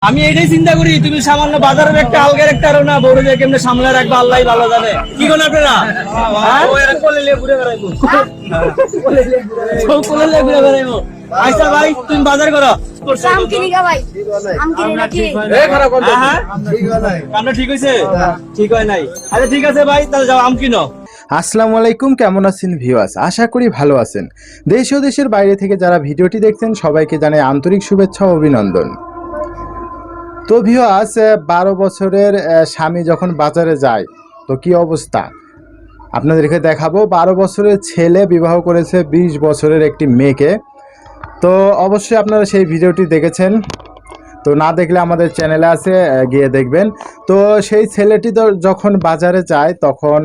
আমি এটাই চিন্তা করি, তুমি সামান্য বাজারের একটা আলগা একটা না বড় যে কেমনে সামলে রাখবে আল্লাহ ভালো জানে। কি কোন আপনারা আচ্ছা ভাই তুমি বাজার করো, ঠিক হয়েছে? ঠিক হয় নাই? আচ্ছা ঠিক আছে ভাই, তাহলে যাও আম কিনো। আসসালামু আলাইকুম, কেমন আছেন ভিউয়ার্স? আশা করি ভালো আছেন। দেশ ও দেশের বাইরে থেকে যারা ভিডিওটি দেখছেন সবাইকে জানাই আন্তরিক শুভেচ্ছা ও অভিনন্দন। তো ভিউয়ার্স, 12 বছরের স্বামী যখন বাজারে যায় তো কি অবস্থা আপনাদেরকে দেখাবো। 12 বছরের ছেলে বিবাহ করেছে 20 বছরের একটি মেয়েকে। তো অবশ্যই আপনারা সেই ভিডিওটি দেখেছেন, তো না দেখলে আমাদের চ্যানেলে আছে, গিয়ে দেখবেন। তো সেই ছেলেটি তো যখন বাজারে যায় তখন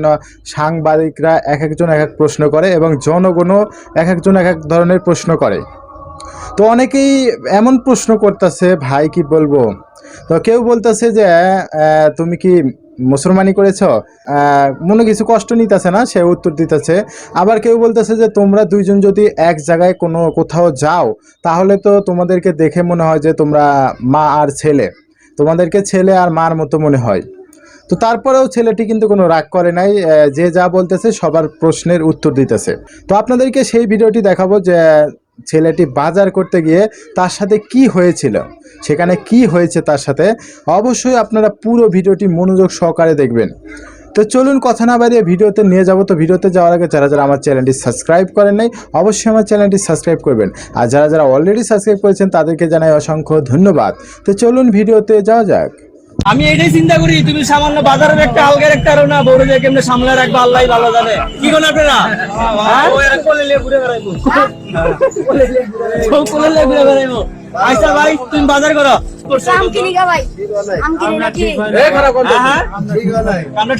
সাংবাদিকরা এক একজন এক এক প্রশ্ন করে এবং জনগণও এক একজন এক এক ধরনের প্রশ্ন করে। তো অনেকেই এমন প্রশ্ন করতেছে, ভাই কি বলবো। তো কেউ বলতেছে যে তুমি কি মুসলমানি করেছ, মনে কিছু কষ্ট নিতেছে না, সে উত্তর দিতেছে। আবার কেউ বলতেছে যে তোমরা দুইজন যদি এক জায়গায় কোথাও যাও তাহলে তো তোমাদেরকে দেখে মনে হয় যে তোমরা মা আর ছেলে, তোমাদেরকে ছেলে আর মার মতো মনে হয়। তো তারপরেও ছেলেটি কিন্তু কোনো রাগ করে নাই, যে যা বলতেছে সবার প্রশ্নের উত্তর দিতেছে। তো আপনাদেরকে সেই ভিডিওটি দেখাবো যে ছেলেটি বাজার করতে গিয়ে তার সাথে কি হয়েছিল, সেখানে কি হয়েছে তার সাথে। অবশ্যই আপনারা পুরো ভিডিওটি মনোযোগ সহকারে দেখবেন। তো চলুন কথা না বাড়িয়ে ভিডিওতে নিয়ে যাব। তো ভিডিওতে যাওয়ার আগে যারা যারা আমার চ্যানেলটি সাবস্ক্রাইব করেন নাই অবশ্যই আমার চ্যানেলটি সাবস্ক্রাইব করবেন, আর যারা যারা অলরেডি সাবস্ক্রাইব করেছেন তাদেরকে জানাই অসংখ্য ধন্যবাদ। তো চলুন ভিডিওতে যাওয়া যাক। আমি এটাই চিন্তা করি, তুমি সামান্য বাজারের একটা আলগা একটা না বড় যে কেমনে সামলে রাখবে আল্লাহ ভালো জানে। কি কোন আপনারা আচ্ছা ভাই তুমি বাজার করো,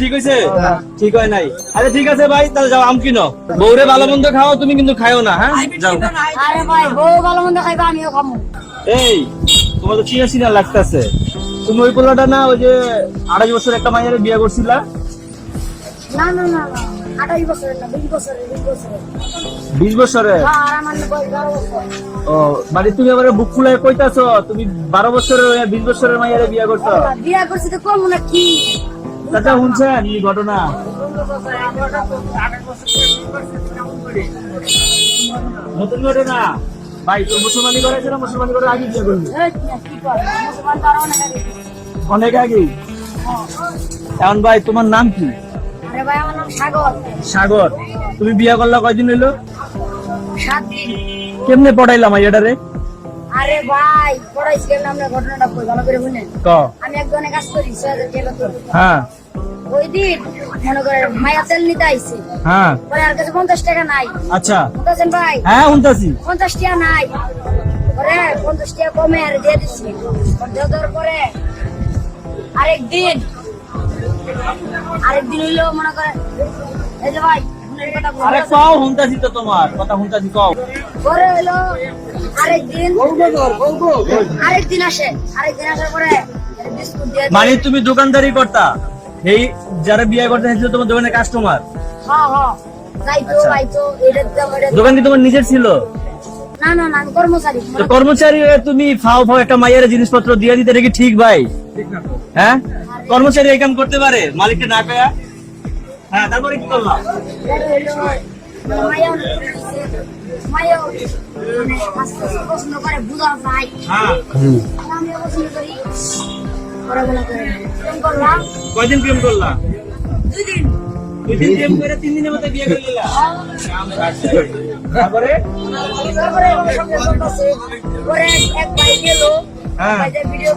ঠিক হয়েছে? ঠিক হয় নাই? আচ্ছা ঠিক আছে ভাই, তাহলে যাও আম কিনো। বউরে ভালো মন্দ খাও, তুমি কিন্তু খাও না। হ্যাঁ যাও। এই তোমার তো চিনা চিনা লাগতেছে, তুমি ওই পোলাটা না, ওই যে 28 বছর একটা মাইয়ারে বিয়ে করছিলা? না না না না, 28 বছরের না, 20 বছরের। 20 বছরের? ও মানে তুমি আবার বুক ফুলায় কইতাছো তুমি 12 বছরের 20 বছরের মাইয়ারে বিয়ে করছো? বিয়ে করছি তো কম না কি? চাচা শুনছেন এই ঘটনা? নতুন ঘটনা ভাই। তোর মুসলমানি করেছে না? মুসলমানি করে আগে বিয়ে করবি? অনেক আগে। এখন ভাই তোমার নাম কি? আরে ভাই আমার নাম সাগর। সাগর, তুমি বিয়ে করলা কয়দিন হইলো? 7 দিন। কেমনে পড়াইলাম এটারে? আরে ভাই পড়াইছি কেমন, আমরা ঘটনাটা কই ভালো করে শুনেন। আমি একজনের কাজ করি 6000 টাকা তো। হ্যাঁ। ওই দিন মনে করে মায়া তেল নিতে আইছে। হ্যাঁ। পরে আর কাছে 50 টাকা নাই। আচ্ছা। বুঝছেন ভাই? হ্যাঁ শুনতাছি। 50 টাকা নাই। পরে 50 টাকা কমে আর দিয়ে দিছি। দেওয়ার পরে আরেকদিন হইলো মনে করে, এই যে ভাই আরে কও, শুনতাছি তো তোমার কথা, শুনতাছি কও। পরে হইলো আরেকদিন আসার পরে বিস্কুট দিয়ে। মানে তুমি দোকানদারি করতা? এই যারা বিয়ে করতে এসেছিল তোমার দোকানের কাস্টমার? হ্যাঁ হ্যাঁ, যাইতো এটা দোকান কি তোমার নিজের ছিল? না না না, আমি কর্মচারী। তো কর্মচারী তুমি ফাও একটা মাইয়ারে জিনিসপত্র দিয়ে দিতে, এটা কি ঠিক ভাই? হ্যাঁ, কর্মচারী এই কাম করতে পারে মালিককে না কয়া? হ্যাঁ, তারপরে কি করলাম? পছন্দ করে বুঝা ভাই। হ্যাঁ, আমিও পছন্দ করি। করলাম। কয়দিন প্রেম করলা? 2 দিন। 2 দিন প্রেম করে 3 দিনের মধ্যে বিয়ে করে নিলা? তারপরে পরে এক ভাই গেল, হ্যাঁ ভিডিও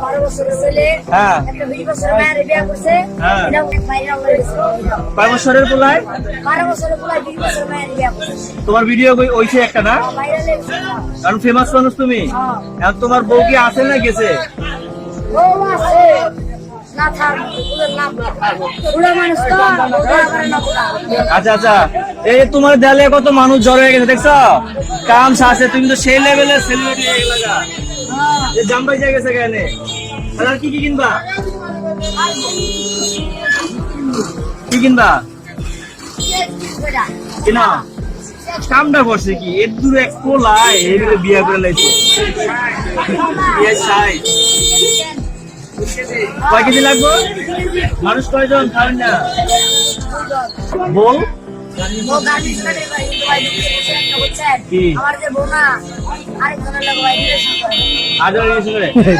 12 বছরের ছেলে হ্যাঁ একটা 20 বছরের মায়ের বিয়ে করছে। হ্যাঁ। এটা এক ভাইরা হয়েছে 5 বছরের পোলায় 12 বছরের পোলা 20 বছরের মায়ের বিয়ে করছে। তোমার ভিডিও ওইছে একটা না? ভাইরাল হয়েছে। কারণ ফেমাস মানুষ তুমি। এখন তোমার বউ কি আছে না গেছে? ও আছে না, থাক ওদের নাম ওরা মানুষ তো ওরা করে না। আচ্ছা আচ্ছা, এই তোমার দেয়ালে কত মানুষ জড়ো হয়ে গেছে দেখছো? কাম সাথে তুমি তো সেই লেভেলের সেলিব্রিটি হয়ে গেলা, যে জাম্বাই যায় গেছে কেন? আর কি কি কিনবা? কি কিনবা? কিনা কামটা করছে কি এর দূরে এক পোলাই এগুলো বিয়ে করে লাইছে বিয়ে চাই কয় কেজি লাগবে মানুষ কয়জন খাবেন না বল কি আমার যে বোনা আরেকজনের লোক ভাই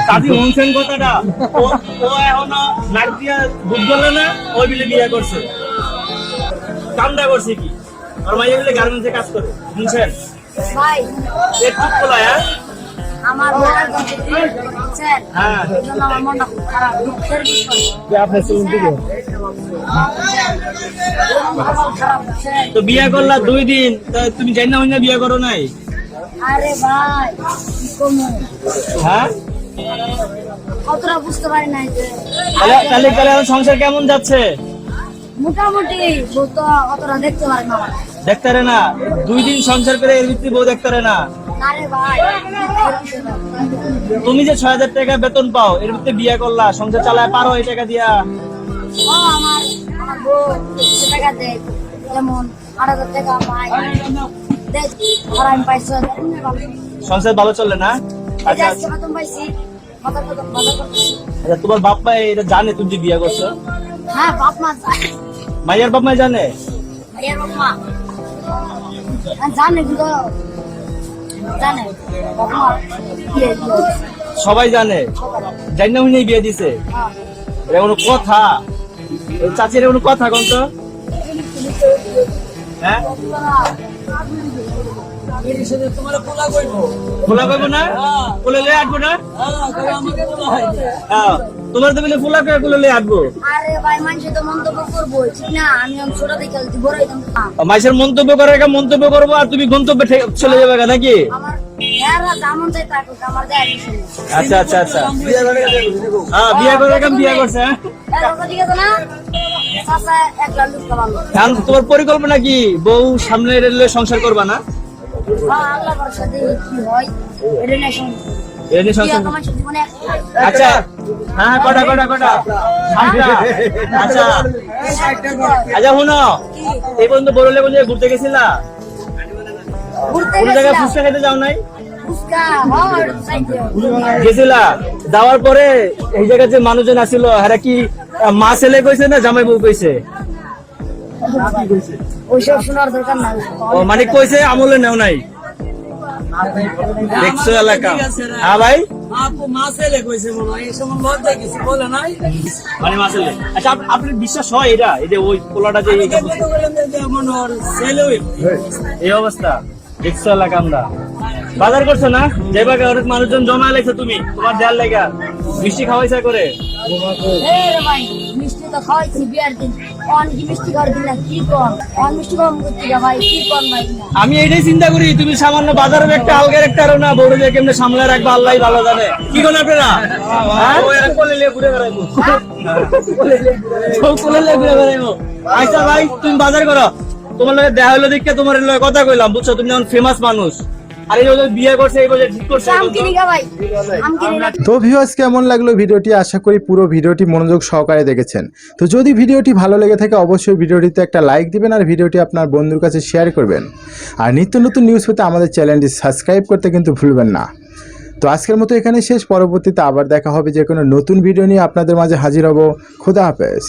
দাদি শুনছেন কথাটা ও এখনো নাক দিয়া দুধ গলে না ওই বিলে বিয়ে করছে কামটা করছে কি আর মাইয়া বিলে গার্মেন্টসে কাজ করে শুনছেন ভাই এর ঠিক পোলা হ্যাঁ আমার বোনের কথা বুঝছেন হ্যাঁ এজন্য আমার মনটা খুব খারাপ দুঃখের বিষয় আপনি শুনতে খারাপ বুঝছেন তো বিয়ে করলা 2 দিন তা তুমি জানি না হইনা বিয়ে করো নাই আরে ভাই কি কমু হ্যাঁ কতটা বুঝতে পারি নাই যে তাহলে এখন সংসার কেমন যাচ্ছে মোটামুটি বউ তো অতটা দেখতে পারে না দেখতে পারে না 2 দিন সংসার করে এর ভিত্তি বউ দেখতে পারে না আরে ভাই তুমি যে 6,000 টাকা বেতন পাও এর ভিত্তি বিয়ে করলা সংসার চালায় পারো এই টাকা দিয়া ও আমার আমার বউ 100 টাকা দেয় যেমন 8,000 টাকা পাই দেখ আর আমি পাইছি সংসার ভালো চলে না আচ্ছা আজকে বেতন পাইছি মাথা করতেছি আচ্ছা তোমার বাপ মা এটা জানে তুমি যে বিয়ে করছো হ্যাঁ বাপ মা জানে মাইয়ার বাপ মা জানে ভাইয়ের বাপ মা জানে কিন্তু জানে বাপ মা বিয়ে দিয়েছে সবাই জানে জানি না উনি বিয়ে দিছে হ্যাঁ এটা কোনো কথা ওই চাচির কোনো কথা কোন তো হ্যাঁ ফুলা কইব না ফুলে লয়ে আটবো না হ্যাঁ তোমার তো বলে ফুলা করে ফুলে লয়ে আটবো আরে ভাই মানুষ তো মন্তব্য করবো ঠিক না আমি ছোট থেকে বড় হইতাম না মাইসের মন্তব্য করে মন্তব্য করবো আর তুমি গন্তব্যে চলে যাবে নাকি আমার এরা যেমন চাই তা করতে আমার দেয় কিছু নেই। আচ্ছা আচ্ছা আচ্ছা হ্যাঁ বিয়ে করে কেমন বিয়ে করছে হ্যাঁ? এরা কথা ঠিক আছে না চাচা এক লাখ টাকা পাবো এখন তোমার পরিকল্পনা কি বউ সামনে রেলে সংসার করবা না হ্যাঁ আল্লাহ ভরসা দিয়ে কি হয় রিলেশন এ নিয়ে কি সংসার তোমার জীবনে আচ্ছা হ্যাঁ কটা আচ্ছা আচ্ছা আচ্ছা শুনো এই পর্যন্ত বড় লেগে ঘুরতে গেছিলা ঘুরতে কোনো জায়গায় গেছিলাম ফুচকা খেতে যাও নাই ফুচকা হ্যাঁ চাইতে গেছিলা যাওয়ার পরে এই জায়গায় যে মানুষজন আসছিল এরা কি মা ছেলে কইছে না জামাই বউ কইছে ওইসব শোনার দরকার নাই ও মানে কইছে আমলে নেও নাই দেখছো এলাকা হ্যাঁ ভাই মানে মা ছেলে আচ্ছা আপনার বিশ্বাস হয় এটা এই যে ওই পোলাটা যে এই অবস্থা দেখছো এলাকা আমরা বাজার করছো না যে বাগে অনেক মানুষজন জমা লেগেছে তুমি তোমার দেয়াল লেগা মিষ্টি খাওয়াইছা করে রে ভাই মিষ্টি তো খাওয়াইছি বিয়ার দিন অন কি মিষ্টি খাওয়ার দিন না কি কম অন মিষ্টি কম করতে গা ভাই কি কম ভাই না আমি এটাই চিন্তা করি তুমি সামান্য বাজারের একটা আলগের একটা আরো না বড় যে কেমনে সামলে রাখবা আল্লাহ ভালো জানে কি কোন আপনারা হ্যাঁ? কোলে লিয়ে ঘুরে বেড়াইবো কোলে লিয়ে ঘুরে বেড়াইবো আচ্ছা ভাই তুমি বাজার করো তোমার লগে দেখা হলো দেখে তোমার লগে কথা কইলাম বুঝছো তুমি যেমন ফেমাস মানুষ আর এই যে বিয়ে করছে এই বলে ঠিক করছে আম কিনি গা ভাই আম কিনি না তো ভিউয়ার্স কেমন লাগলো ভিডিওটি আশা করি পুরো ভিডিওটি মনোযোগ সহকারে দেখেছেন তো যদি ভিডিওটি ভালো লেগে থাকে অবশ্যই ভিডিওটিতে একটা লাইক দিবেন আর ভিডিওটি আপনার বন্ধুর কাছে শেয়ার করবেন আর নিত্য নতুন নিউজ পেতে আমাদের চ্যানেলটি সাবস্ক্রাইব করতে কিন্তু ভুলবেন না তো আজকের মতো এখানে শেষ পরবর্তীতে আবার দেখা হবে যে কোনো নতুন ভিডিও নিয়ে আপনাদের মাঝে হাজির হব খোদা হাফেজ